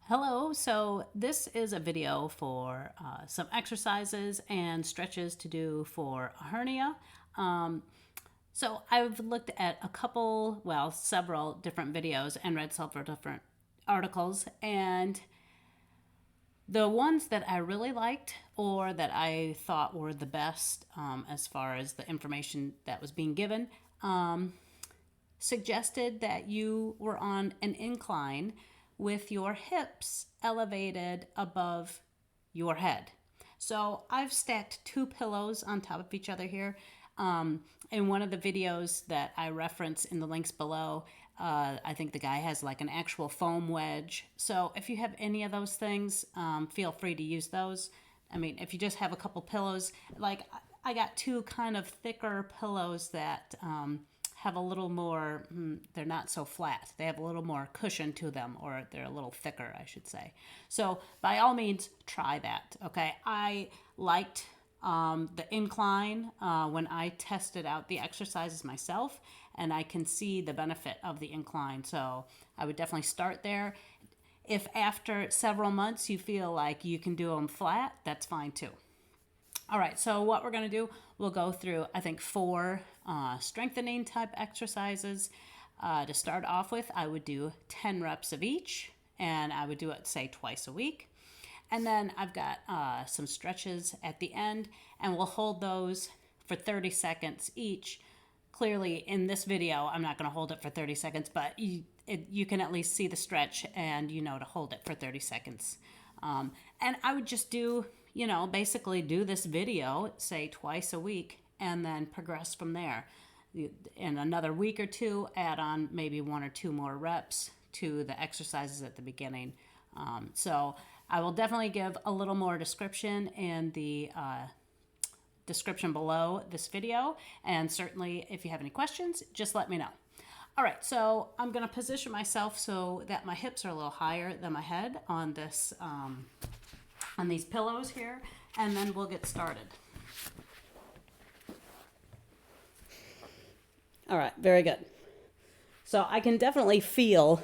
Hello, so this is a video for some exercises and stretches to do for a hernia. So I've looked at several different videos and read several different articles, and the ones that I really liked or that I thought were the best as far as the information that was being given suggested that you were on an incline with your hips elevated above your head. So I've stacked two pillows on top of each other here. In one of the videos that I reference in the links below, I think the guy has like an actual foam wedge. So if you have any of those things, feel free to use those. I mean, if you just have a couple pillows, like I got two kind of thicker pillows that have a little more, they're not so flat. They have a little more cushion to them, or they're a little thicker, I should say. So by all means, try that, okay? I liked the incline when I tested out the exercises myself, and I can see the benefit of the incline. So I would definitely start there. If after several months you feel like you can do them flat, that's fine too. All right, so what we're gonna do, we'll go through, I think, four strengthening type exercises. To start off with, I would do 10 reps of each, and I would do it, say, twice a week. And then I've got some stretches at the end, and we'll hold those for 30 seconds each. Clearly, in this video, I'm not gonna hold it for 30 seconds, but you can at least see the stretch and you know to hold it for 30 seconds. And I would just do, basically do this video, say twice a week, and then progress from there. In another week or two, add on maybe one or two more reps to the exercises at the beginning. So I will definitely give a little more description in the description below this video. And certainly if you have any questions, just let me know. All right, so I'm gonna position myself so that my hips are a little higher than my head on this, on these pillows here, and then we'll get started. All right, very good. So I can definitely feel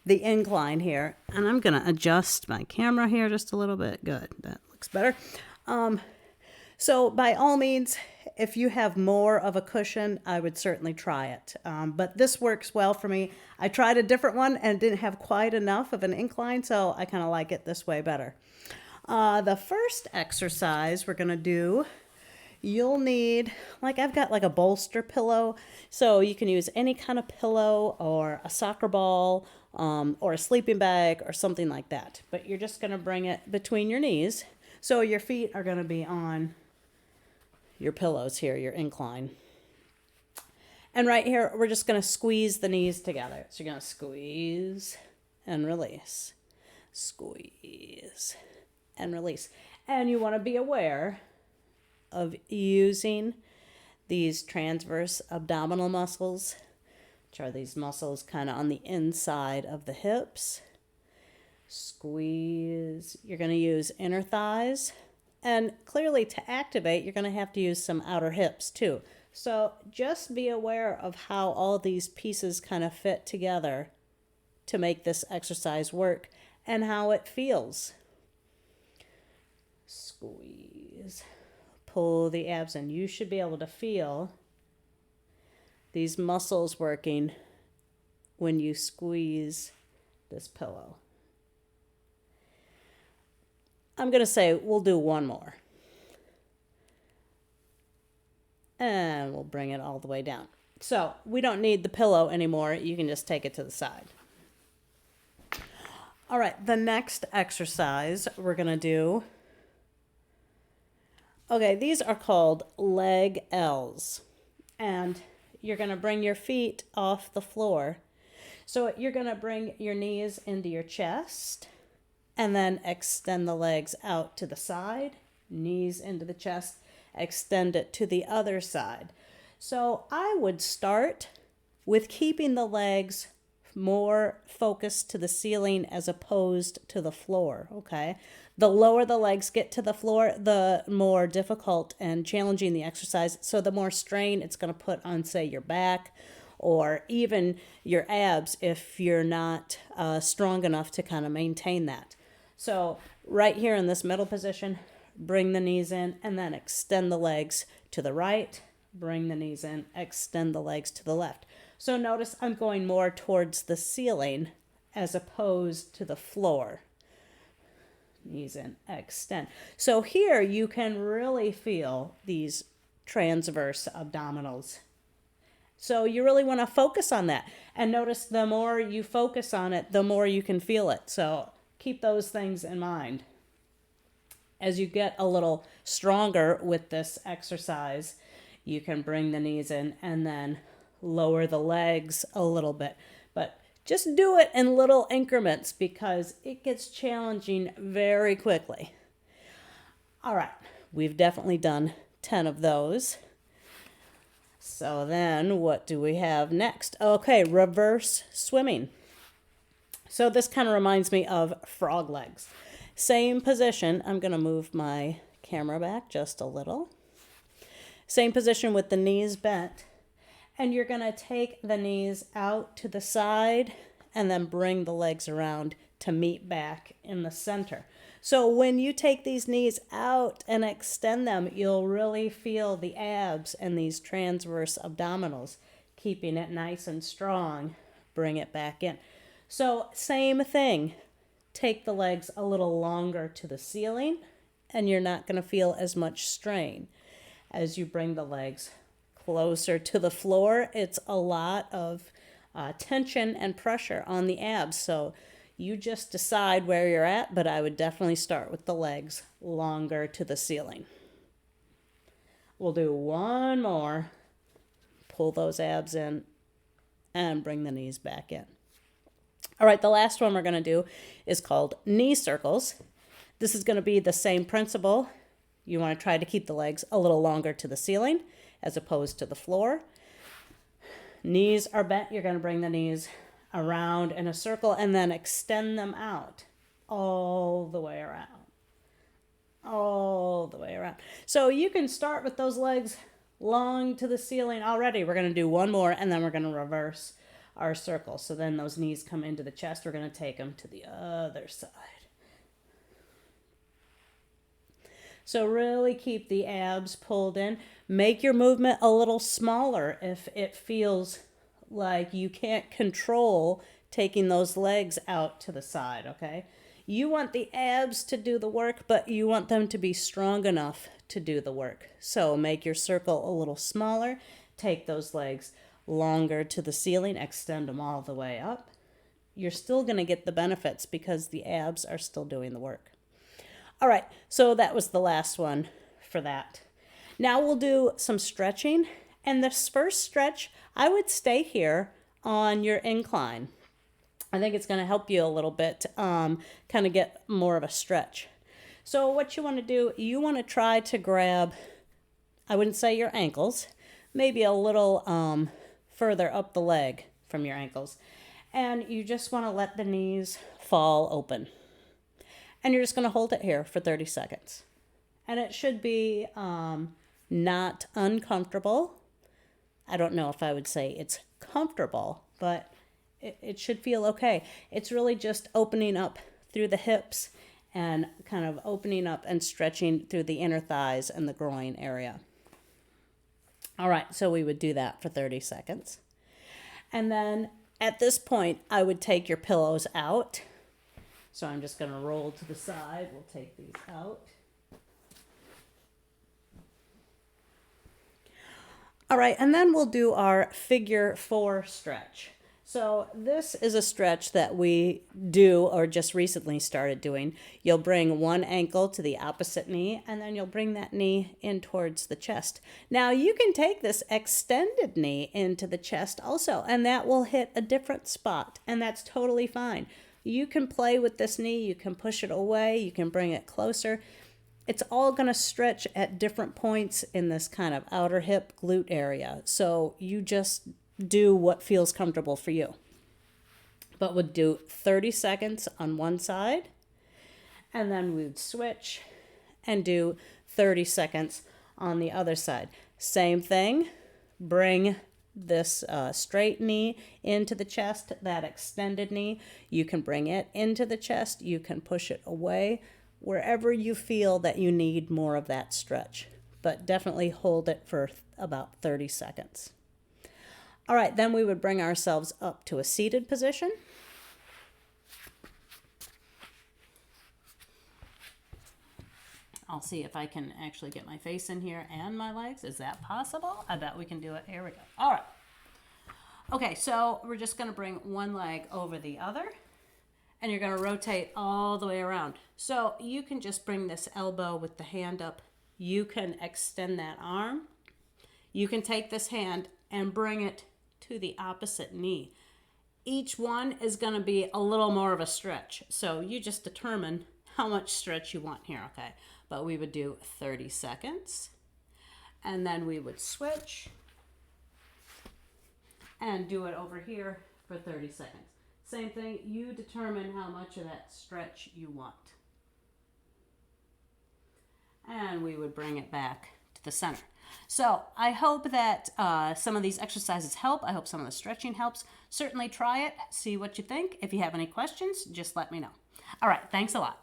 the incline here, and I'm gonna adjust my camera here just a little bit. Good, that looks better. So by all means, if you have more of a cushion, I would certainly try it. But this works well for me. I tried a different one and didn't have quite enough of an incline, so I kind of like it this way better. The first exercise we're gonna do, you'll need, like I've got like a bolster pillow, so you can use any kind of pillow or a soccer ball or a sleeping bag or something like that. But you're just gonna bring it between your knees. So your feet are gonna be on your pillows here, your incline. And right here, we're just gonna squeeze the knees together. So you're gonna squeeze and release, squeeze and release. And you wanna be aware of using these transverse abdominal muscles, which are these muscles kind of on the inside of the hips. Squeeze. You're going to use inner thighs. And clearly to activate, you're going to have to use some outer hips too. So just be aware of how all these pieces kind of fit together to make this exercise work and how it feels. Squeeze. Pull the abs in. You should be able to feel these muscles working when you squeeze this pillow. I'm going to say we'll do one more. And we'll bring it all the way down. So we don't need the pillow anymore. You can just take it to the side. All right, the next exercise we're going to do. Okay, these are called leg L's. And you're going to bring your feet off the floor. So you're going to bring your knees into your chest and then extend the legs out to the side, knees into the chest, extend it to the other side. So I would start with keeping the legs more focused to the ceiling as opposed to the floor, okay? The lower the legs get to the floor, the more difficult and challenging the exercise. So the more strain it's going to put on, say, your back or even your abs if you're not strong enough to kind of maintain that. So right here in this middle position, bring the knees in and then extend the legs to the right, bring the knees in, extend the legs to the left. So notice I'm going more towards the ceiling as opposed to the floor. Knees in, extend. So here you can really feel these transverse abdominals. So you really want to focus on that. And notice the more you focus on it, the more you can feel it. So keep those things in mind. As you get a little stronger with this exercise, you can bring the knees in and then lower the legs a little bit. But just do it in little increments because it gets challenging very quickly. All right, we've definitely done 10 of those. So then what do we have next? Okay, reverse swimming. So this kind of reminds me of frog legs. Same position. I'm going to move my camera back just a little. Same position with the knees bent. And you're going to take the knees out to the side and then bring the legs around to meet back in the center. So when you take these knees out and extend them, you'll really feel the abs and these transverse abdominals, keeping it nice and strong. Bring it back in. So same thing. Take the legs a little longer to the ceiling and you're not going to feel as much strain. As you bring the legs closer to the floor, it's a lot of tension and pressure on the abs. So you just decide where you're at, but I would definitely start with the legs longer to the ceiling. We'll do one more. Pull those abs in and bring the knees back in. All right, the last one we're going to do is called knee circles. This is going to be the same principle. You want to try to keep the legs a little longer to the ceiling as opposed to the floor. Knees are bent. You're going to bring the knees around in a circle and then extend them out all the way around. All the way around. So you can start with those legs long to the ceiling already. We're going to do one more and then we're going to reverse our circle. So then those knees come into the chest. We're going to take them to the other side. So really keep the abs pulled in. Make your movement a little smaller if it feels like you can't control taking those legs out to the side, okay? You want the abs to do the work, but you want them to be strong enough to do the work. So make your circle a little smaller. Take those legs longer to the ceiling. Extend them all the way up. You're still going to get the benefits because the abs are still doing the work. All right, so that was the last one for that. Now we'll do some stretching. And this first stretch, I would stay here on your incline. I think it's going to help you a little bit, kind of get more of a stretch. So what you want to do, you want to try to grab, I wouldn't say your ankles, maybe a little further up the leg from your ankles. And you just want to let the knees fall open. And you're just going to hold it here for 30 seconds. And it should be not uncomfortable. I don't know if I would say it's comfortable, but it should feel okay. It's really just opening up through the hips and kind of opening up and stretching through the inner thighs and the groin area. All right, so we would do that for 30 seconds. And then at this point, I would take your pillows out. So I'm just going to roll to the side. We'll take these out. All right, and then we'll do our figure 4 stretch. So this is a stretch that we do or just recently started doing. You'll bring one ankle to the opposite knee, and then you'll bring that knee in towards the chest. Now you can take this extended knee into the chest also, and that will hit a different spot, and that's totally fine. You can play with this knee, you can push it away, you can bring it closer. It's all going to stretch at different points in this kind of outer hip glute area. So you just do what feels comfortable for you. But we'll do 30 seconds on one side, and then we'd switch and do 30 seconds on the other side. Same thing, bring this straight knee into the chest, that extended knee. You can bring it into the chest. You can push it away wherever you feel that you need more of that stretch. But definitely hold it for about 30 seconds. All right, then we would bring ourselves up to a seated position. I'll see if I can actually get my face in here and my legs. Is that possible? I bet we can do it. Here we go. All right. Okay, so we're just going to bring one leg over the other, and you're going to rotate all the way around. So you can just bring this elbow with the hand up. You can extend that arm. You can take this hand and bring it to the opposite knee. Each one is going to be a little more of a stretch. So you just determine how much stretch you want here, okay? But we would do 30 seconds, and then we would switch and do it over here for 30 seconds. Same thing, you determine how much of that stretch you want. And we would bring it back to the center. So I hope that some of these exercises help. I hope some of the stretching helps. Certainly try it, see what you think. If you have any questions, just let me know. All right, thanks a lot.